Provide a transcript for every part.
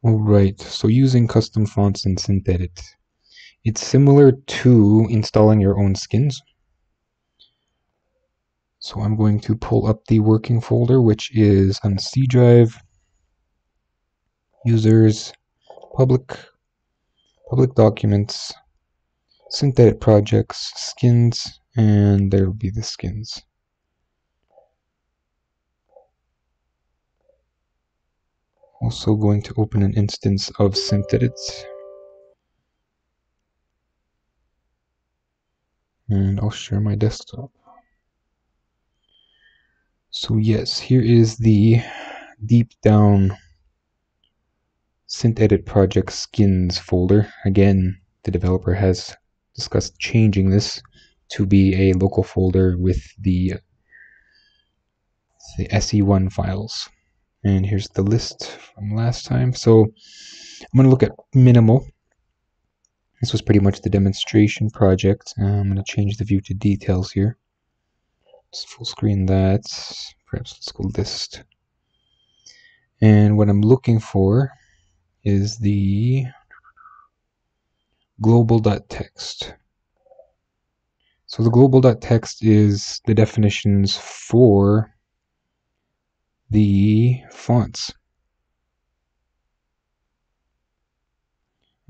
Alright, so using custom fonts in SynthEdit. It's similar to installing your own skins. So I'm going to pull up the working folder, which is on C drive, users, public documents, SynthEdit projects, skins, and there will be the skins. Also going to open an instance of SynthEdit. And I'll share my desktop. So yes, here is the deep down SynthEdit project skins folder. Again, the developer has discussed changing this to be a local folder with the SE1 files. And here's the list from last time. So I'm going to look at minimal. This was pretty much the demonstration project. I'm going to change the view to details here. Let's full screen that. Perhaps let's go list. And what I'm looking for is the global.txt. So the global.txt is the definitions for the fonts.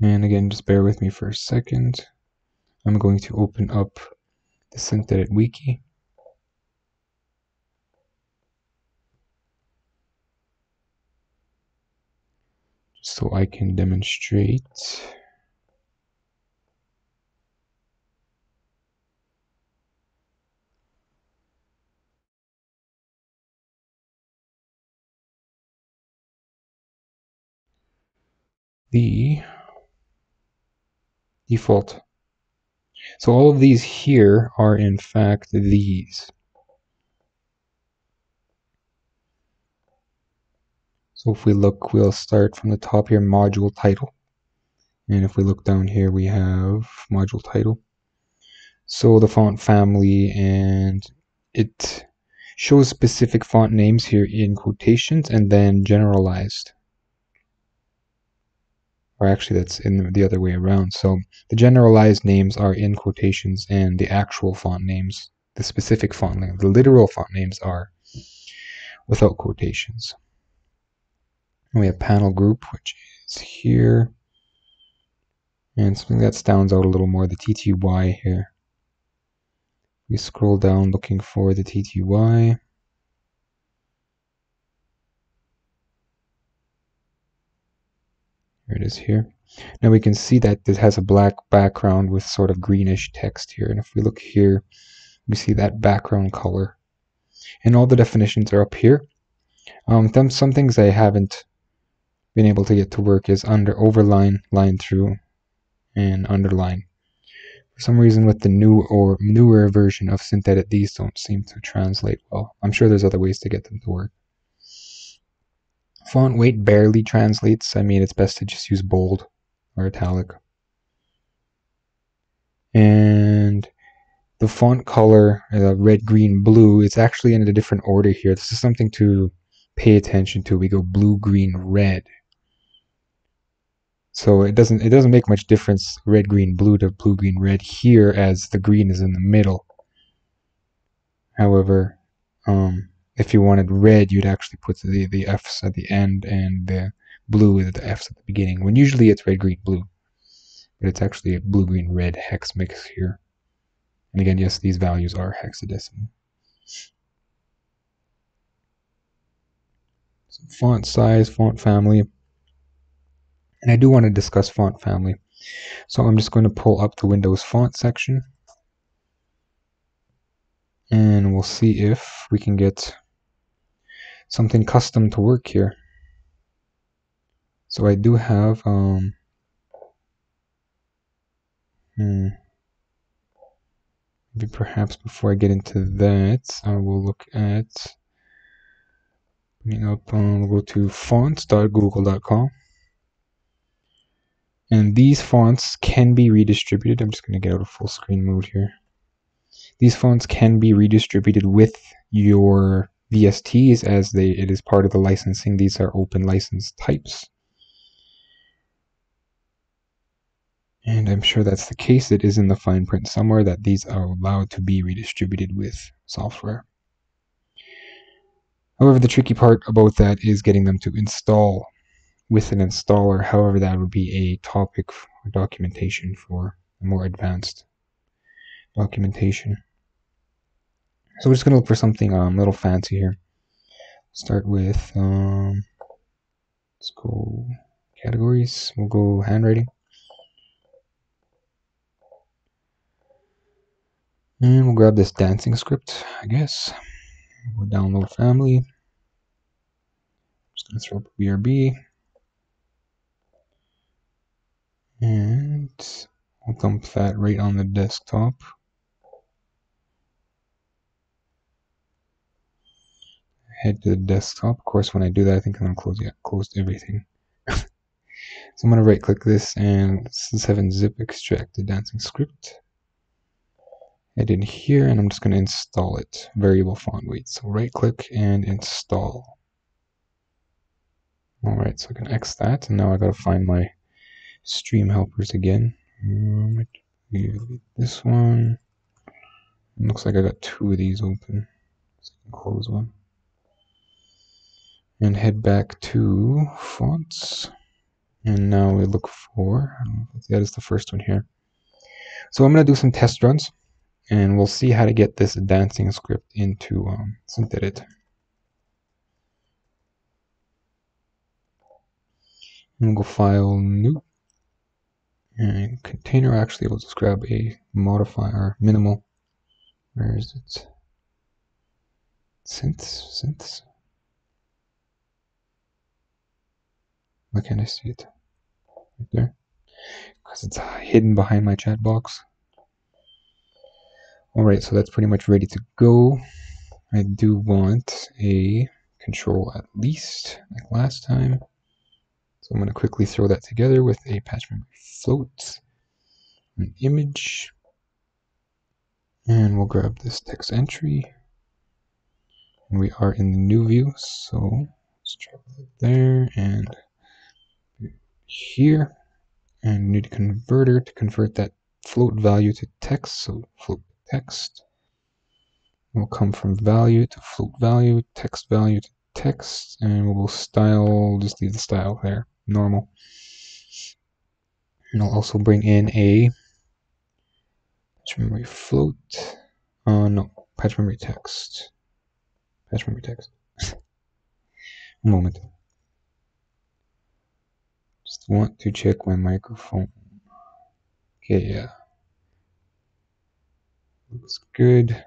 And again, just bear with me for a second. I'm going to open up the SynthEdit wiki. So I can demonstrate. The default. So all of these here are in fact these. So if we look, we'll start from the top here, module title. And if we look down here, we have module title. So the font family, and it shows specific font names here in quotations and then generalized. Or actually that's in the other way around. So the generalized names are in quotations and the actual font names, the specific font name, the literal font names are without quotations. And we have panel group, which is here. And something that stands out a little more, the TTY here. We scroll down looking for the TTY. Here it is here. Now we can see that this has a black background with sort of greenish text here. And if we look here, we see that background color. And all the definitions are up here. Some things I haven't been able to get to work is under overline, line through, and underline. For some reason with the newer version of SynthEdit, these don't seem to translate well. I'm sure there's other ways to get them to work. Font weight barely translates. I mean, it's best to just use bold or italic. And the font color, red, green, blue, it's actually in a different order here. This is something to pay attention to. We go blue, green, red. So it doesn't make much difference, red, green, blue to blue, green, red here, as the green is in the middle. However, if you wanted red, you'd actually put the F's at the end and the blue with the F's at the beginning, when usually it's red, green, blue. But it's actually a blue, green, red hex mix here. And again, yes, these values are hexadecimal. So font size, font family. And I do want to discuss font family. So I'm just going to pull up the Windows font section. And we'll see if we can get something custom to work here. So I do have maybe perhaps before I get into that, I will look at bringing up, we'll go to fonts.google.com. And these fonts can be redistributed. I'm just going to get out of full screen mode here. These fonts can be redistributed with your VSTs, as it is part of the licensing. These are open license types. And I'm sure that's the case. It is in the fine print somewhere that these are allowed to be redistributed with software. However, the tricky part about that is getting them to install with an installer. However, that would be a topic for documentation for a more advanced documentation. So we're just going to look for something a little fancy here. Start with, let's go categories. We'll go handwriting. And we'll grab this dancing script, I guess. We'll download family. Just going to throw up a BRB. And we'll dump that right on the desktop. Head to the desktop. Of course, when I do that, I think I'm going to close everything. So I'm going to right click this and let's have zip extract the dancing script. Head in here and I'm just going to install it. Variable font weight. So right click and install. Alright, so I can X that, and now I got to find my stream helpers again. This one. It looks like I got two of these open. So I can close one. And head back to fonts. And now we look for, that is the first one here. So I'm going to do some test runs, and we'll see how to get this dancing script into SynthEdit. And we'll go File, New, and Container. Actually, we'll just grab a modifier, minimal. Where is it? Synths. Why can't I see it? Right there. Because it's hidden behind my chat box. Alright, so that's pretty much ready to go. I do want a control at least, like last time. So I'm going to quickly throw that together with a patch memory float, an image, and we'll grab this text entry. And we are in the new view, so let's drop that there and here. And we need a converter to convert that float value to text, so float text. We'll come from value to float value, text value to text, and we'll style, just leave the style there, normal. And I'll also bring in a patch memory float. No, patch memory text. Patch memory text. A moment. Just want to check my microphone. Okay, yeah. Looks good.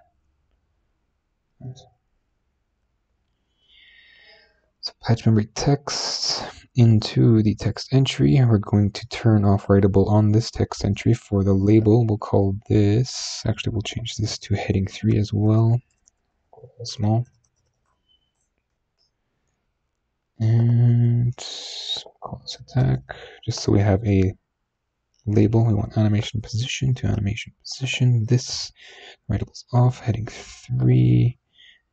So patch memory text into the text entry. We're going to turn off writable on this text entry for the label. We'll call this, actually we'll change this to heading 3 as well. Small. And call this attack, just so we have a label. We want animation position to animation position. This writable's off, heading 3.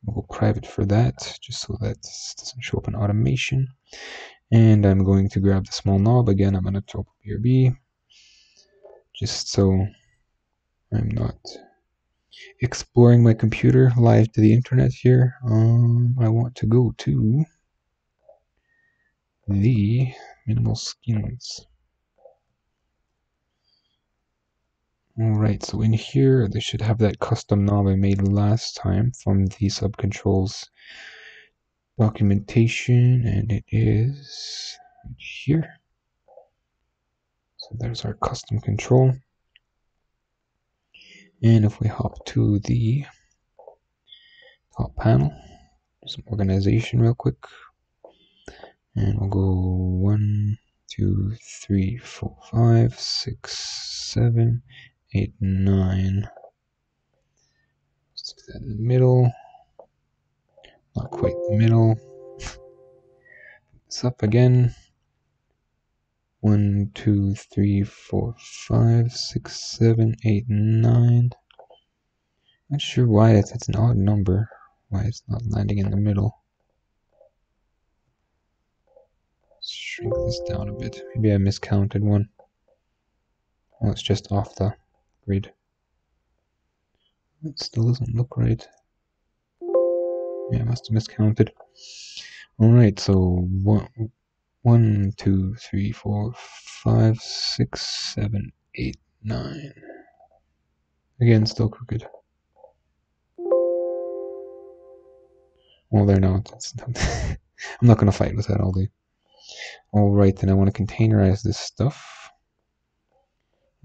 We'll go private for that, just so that this doesn't show up in automation. And I'm going to grab the small knob again. I'm going to throw up BRB, just so I'm not exploring my computer live to the internet here. I want to go to the minimal skins. Alright, so in here, they should have that custom knob I made last time from the subcontrols documentation, and it is right here. So there's our custom control. And if we hop to the top panel, some organization real quick. And we'll go 1, 2, 3, 4, 5, 6, 7, 8, 9. Let's do that in the middle. Not quite the middle. This up again. 1, 2, 3, 4, 5, 6, 7, 8, 9. Not sure why that's an odd number. Why it's not landing in the middle. Let's shrink this down a bit. Maybe I miscounted one. Oh, it's just off the grid. It still doesn't look right. Yeah, I must have miscounted. Alright, so 1, 2, 3, 4, 5, 6, 7, 8, 9. Again, still crooked. Well, there now. I'm not going to fight with that all day. Alright, then I want to containerize this stuff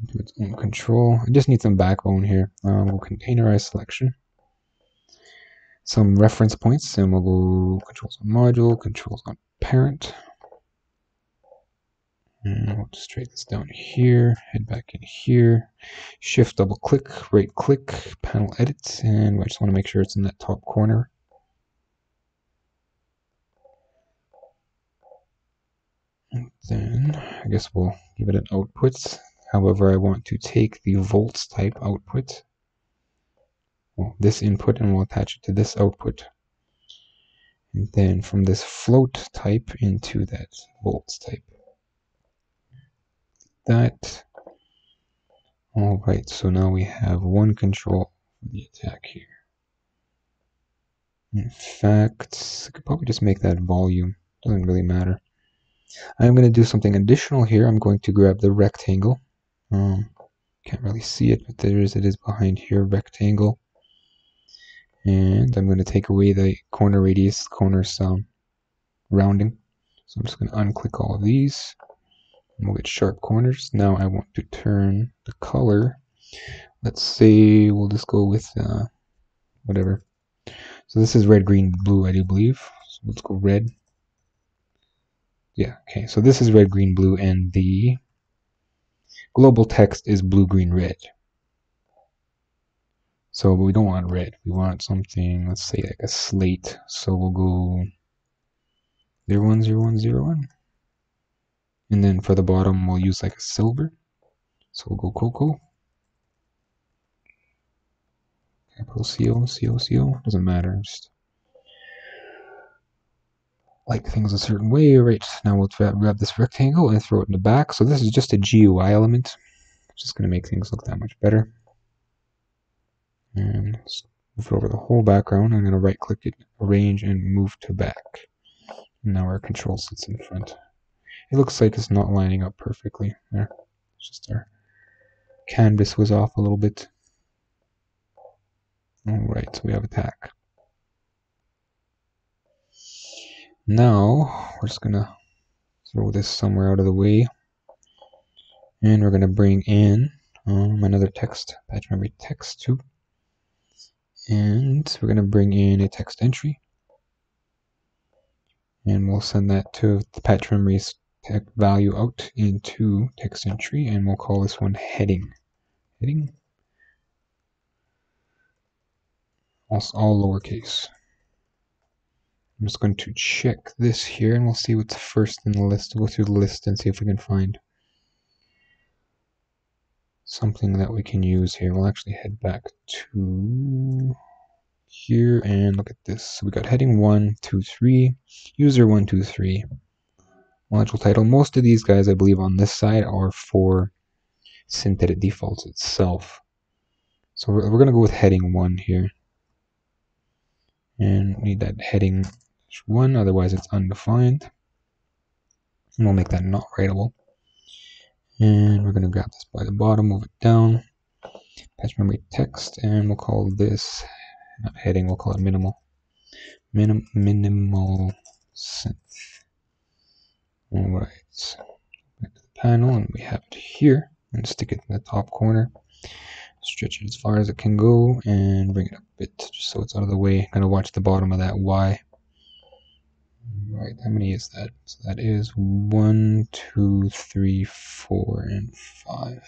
into its own control. I just need some backbone here. We'll containerize selection. Some reference points, and we'll go controls on module, controls on parent. And we'll just drag this down here, head back in here, shift double click, right click, panel edit, and I just want to make sure it's in that top corner. And then I guess we'll give it an output. However, I want to take the volts type output, well, this input, and we'll attach it to this output. And then from this float type into that volts type. That. Alright, so now we have one control for the attack here. In fact, I could probably just make that volume. Doesn't really matter. I'm going to do something additional here. I'm going to grab the rectangle. Can't really see it, but it is behind here, rectangle. And I'm going to take away the corner radius, corner rounding. So I'm just going to unclick all of these. And we'll get sharp corners. Now I want to turn the color. Let's say we'll just go with whatever. So this is red, green, blue, I do believe. So let's go red. Yeah, okay. So this is red, green, blue, and the global text is blue, green, red. So but we don't want red. We want something, let's say like a slate. So we'll go 010101. And then for the bottom, we'll use like a silver. So we'll go cocoa. Capital CO. Doesn't matter. Just like things a certain way. Right, now we'll grab this rectangle and throw it in the back. So this is just a GUI element. It's just going to make things look that much better. And let's move it over the whole background. I'm going to right click it, arrange, and move to back. And now our control sits in front. It looks like it's not lining up perfectly. There. It's just our canvas was off a little bit. Alright, so we have attack. Now, we're just going to throw this somewhere out of the way. And we're going to bring in another text, patch memory text 2. And we're going to bring in a text entry. And we'll send that to the patch memory's value out into text entry. And we'll call this one heading. Heading. Also all lowercase. I'm just going to check this here and we'll see what's first in the list. We'll go through the list and see if we can find something that we can use here. We'll actually head back to here and look at this. So we got heading 1, 2, 3, user 1, 2, 3, module title. Most of these guys, I believe, on this side are for SynthEdit defaults itself. So we're going to go with heading 1 here. And we need that heading 1, otherwise it's undefined. And we'll make that not writable. And we're going to grab this by the bottom, move it down, patch memory text, and we'll call this, not heading, we'll call it minimal. Minimal synth. Alright, back to the panel, and we have it here, and stick it in the top corner. Stretch it as far as it can go, and bring it up a bit, just so it's out of the way. Kind of watch the bottom of that Y. Right, how many is that? So that is 1, 2, 3, 4, and 5.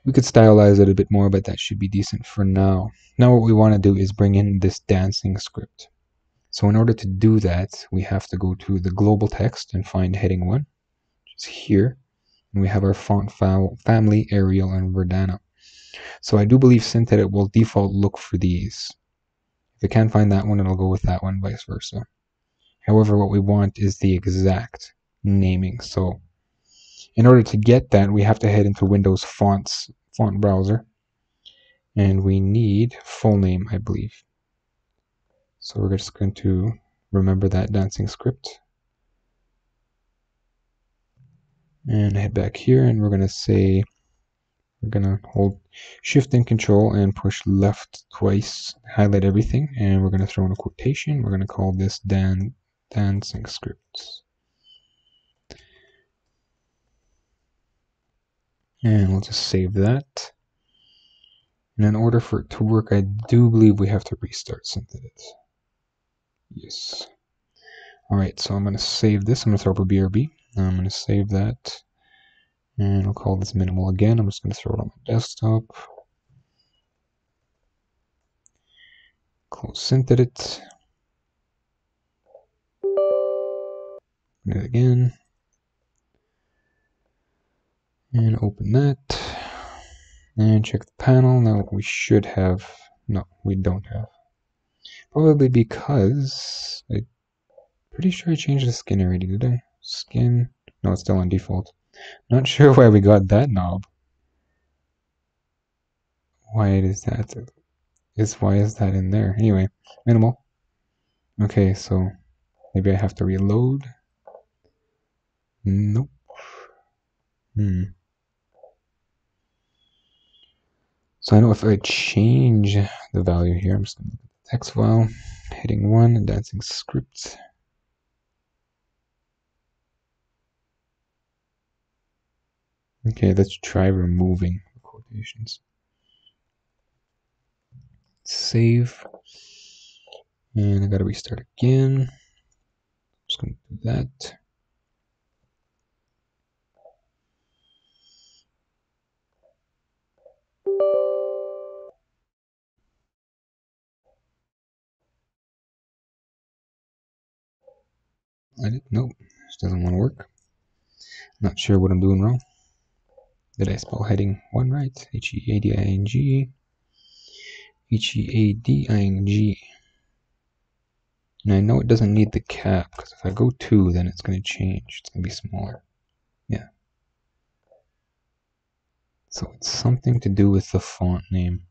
We could stylize it a bit more, but that should be decent for now. Now what we want to do is bring in this dancing script. So in order to do that, we have to go to the global text and find heading 1, which is here. And we have our font family, Arial, and Verdana. So I do believe SynthEdit will default look for these. If it can't find that one, it'll go with that one, vice versa. However, what we want is the exact naming. So In order to get that, we have to head into Windows font browser, and we need full name, I believe. So we're just going to remember that dancing script and head back here, and we're going to say, we're going to hold Shift and Control and push left twice, highlight everything, and we're going to throw in a quotation. We're going to call this dancing script. And we'll just save that. And in order for it to work, I do believe we have to restart SynthEdit. Yes. Alright, so I'm going to save this. I'm going to throw up a BRB. I'm going to save that. And I'll call this minimal again. I'm just going to throw it on my desktop. Close SynthEdit. Do it again. And open that. And check the panel. Now we should have... No, we don't have. Probably because... I'm pretty sure I changed the skin already, did I? Skin... No, it's still on default. Not sure why we got that knob. Why is that? Why is that in there? Anyway, minimal. Okay, so maybe I have to reload. Nope. So I know if I change the value here, I'm just going to look at the text file, heading 1, dancing script. Okay, let's try removing the quotations. Save. And I gotta restart again. Just gonna do that. Nope, this doesn't want to work. Not sure what I'm doing wrong. Did I spell heading 1 right? H-E-A-D-I-N-G. H-E-A-D-I-N-G. And I know it doesn't need the cap, because if I go 2, then it's going to change. It's going to be smaller. Yeah. So it's something to do with the font name.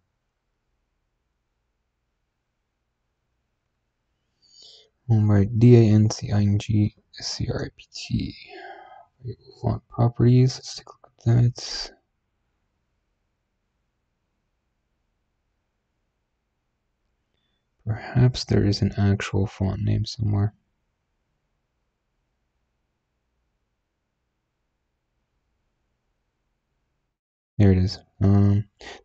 Alright, D-A-N-C-I-N-G-S-C-R-I-P-T. Font properties. Let's take a look at that. Perhaps there is an actual font name somewhere. There it is.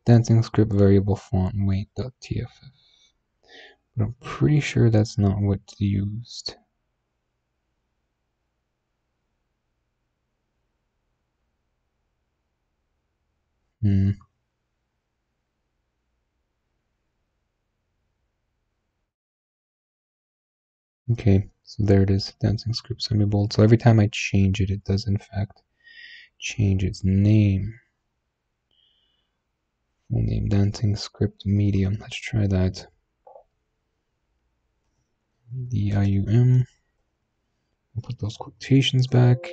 Dancing script variable font weight.tff. But I'm pretty sure that's not what's used. Okay, so there it is, dancing script semi-bold. So every time I change it, it does in fact change its name. Full name, dancing script medium. Let's try that. D-I-U-M. We'll put those quotations back.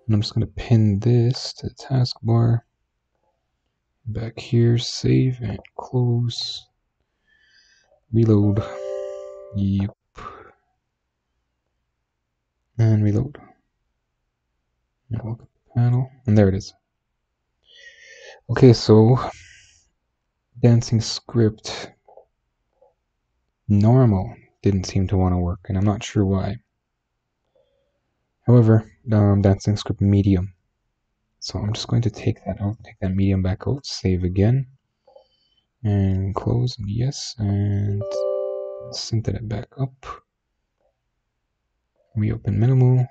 And I'm just going to pin this to the taskbar. Back here, save and close. Reload. Yep. And reload. And look at the panel. And there it is. Okay, so dancing script normal didn't seem to want to work, and I'm not sure why. However, dancing script medium. So I'm just going to take that out, take that medium back out, save again, and close, and yes, and SynthEdit back up. Reopen minimal,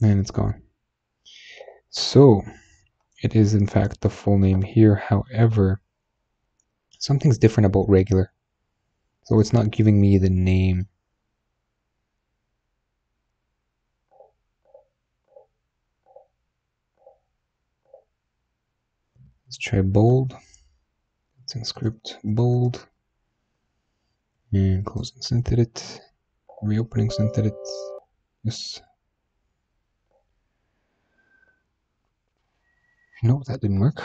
and it's gone. So it is in fact the full name here. However, something's different about regular. So it's not giving me the name. Let's try bold. Dancing script bold. And closing SynthEdit. Reopening SynthEdit. Yes. Nope, that didn't work.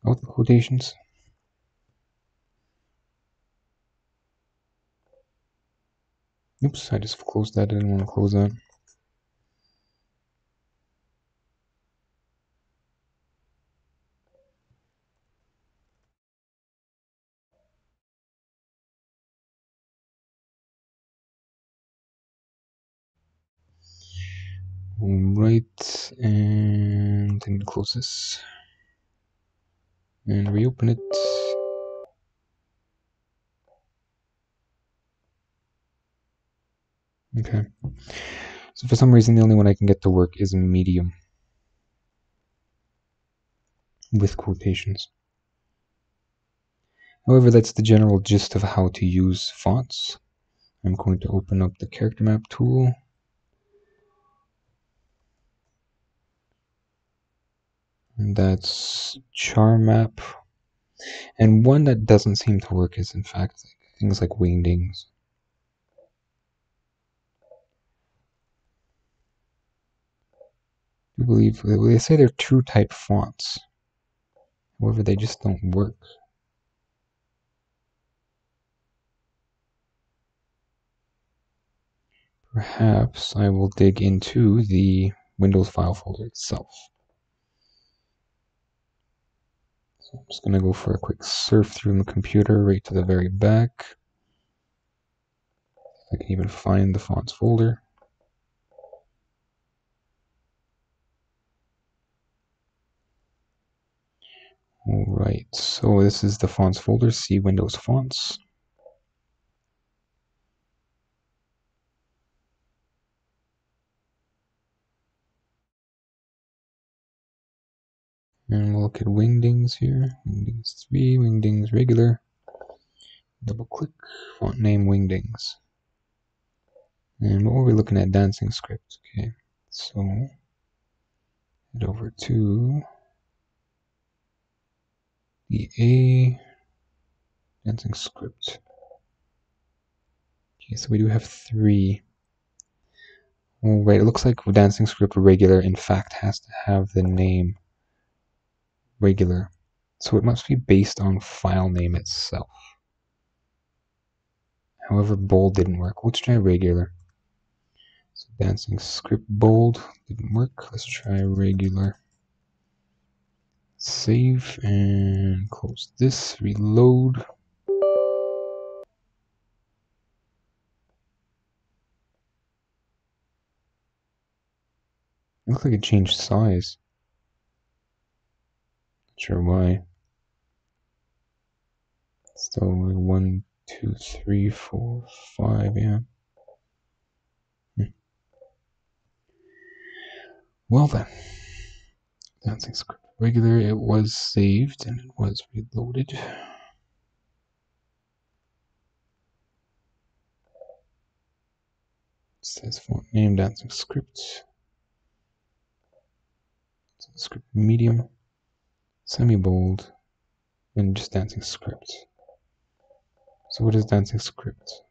Oh, the quotations. Oops, I just closed that. I didn't want to close that. Alright, and I need to close this. And reopen it. Okay. So for some reason, the only one I can get to work is medium with quotations. However, that's the general gist of how to use fonts. I'm going to open up the character map tool. And that's char map. And one that doesn't seem to work is, in fact, things like wingdings. I believe they say they're true type fonts. However, they just don't work. Perhaps I will dig into the Windows file folder itself. So I'm just going to go for a quick surf through the computer right to the very back. I can even find the fonts folder. Alright, so this is the fonts folder, see Windows Fonts. And we'll look at Wingdings here. Wingdings 3, Wingdings regular. Double click, font name Wingdings. And what were we looking at? Dancing script. Okay, so head over to the A dancing script. Okay, so we do have 3. Oh, wait, it looks like dancing script regular in fact has to have the name regular. So it must be based on file name itself. However, bold didn't work. Let's try regular. So dancing script bold didn't work. Let's try regular. Save and close this. Reload. It looks like it changed size. Not sure why. Still 1, 2, 3, 4, 5, yeah. Well then. Dancing script regular, it was saved and it was reloaded. It says font name dancing script. Script medium, semi-bold, and just dancing script. So what is dancing script?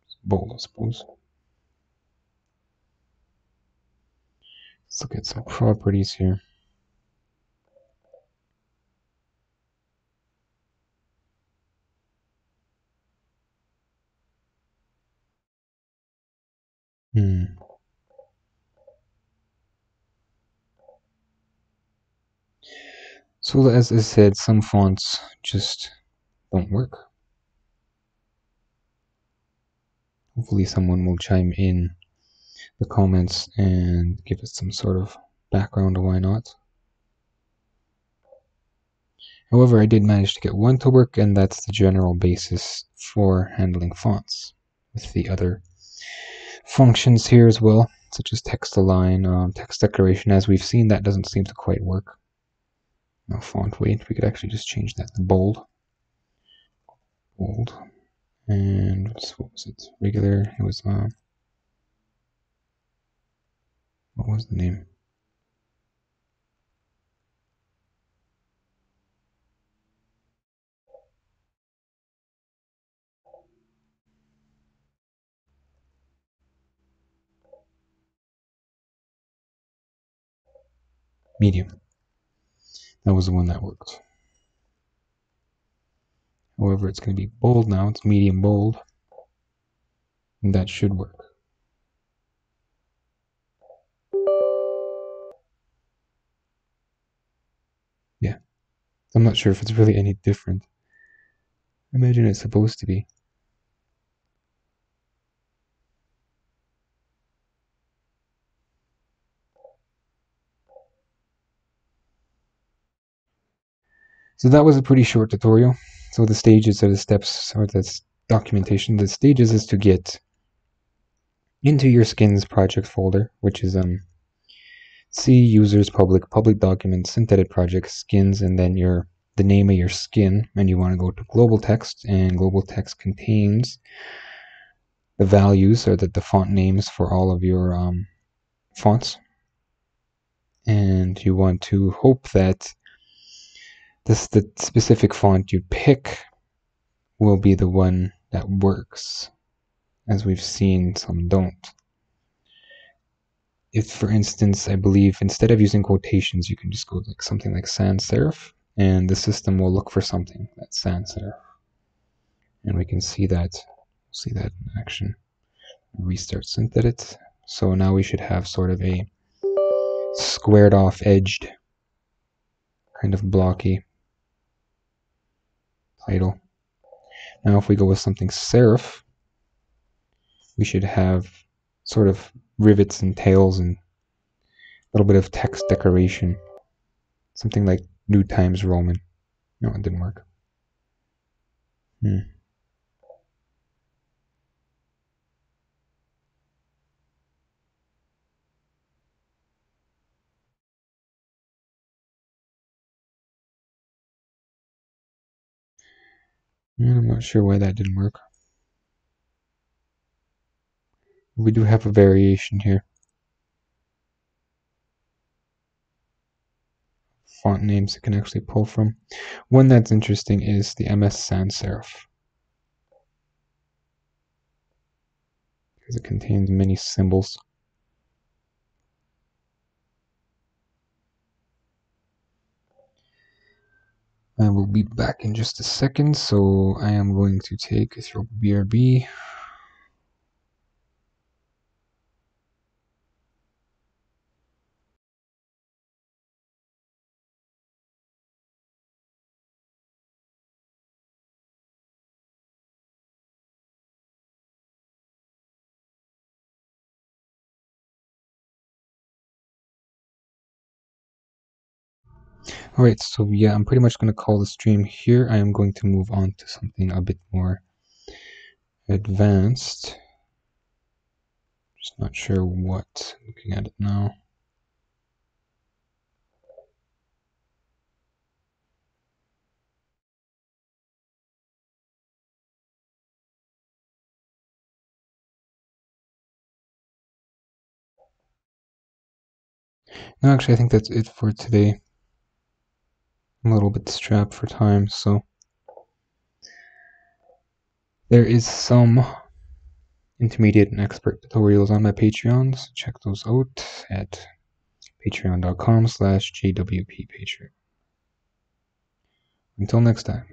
It's bold, I suppose. Let's look at some properties here. So as I said, some fonts just don't work. Hopefully someone will chime in the comments and give us some sort of background on why not. However, I did manage to get one to work, and that's the general basis for handling fonts. With the other functions here as well, such as text align, text declaration. As we've seen, that doesn't seem to quite work. Now font weight, we could actually just change that to bold. Bold. And what was it? Regular. It was, what was the name? medium. That was the one that worked. However, it's going to be bold now. It's medium bold. And that should work. Yeah. I'm not sure if it's really any different. I imagine it's supposed to be. So that was a pretty short tutorial. So the stages or the steps or the documentation, the stages is to get into your skins project folder, which is C users public documents, SynthEdit project skins, and then the name of your skin, and you want to go to global text, and global text contains the values or the font names for all of your fonts, and you want to hope that the specific font you pick will be the one that works. As we've seen, some don't. If, for instance, I believe instead of using quotations, you can just go like something like sans serif, and the system will look for something that's sans serif. And we can see that in action. Restart SynthEdit. So now we should have sort of a squared off edged, kind of blocky title. Now if we go with something serif, we should have sort of rivets and tails and a little bit of text decoration. Something like New Times Roman. No, it didn't work. And I'm not sure why that didn't work. We do have a variation here. Font names it can actually pull from. One that's interesting is the MS Sans Serif, because it contains many symbols. I will be back in just a second, so I am going to take a throw BRB. Alright, so yeah, I'm pretty much going to call the stream here. I am going to move on to something a bit more advanced. Just not sure what. Looking at it now. No, actually, I think that's it for today. I'm a little bit strapped for time, so there is some intermediate and expert tutorials on my Patreons. Check those out at patreon.com/JWP Patreon. Until next time.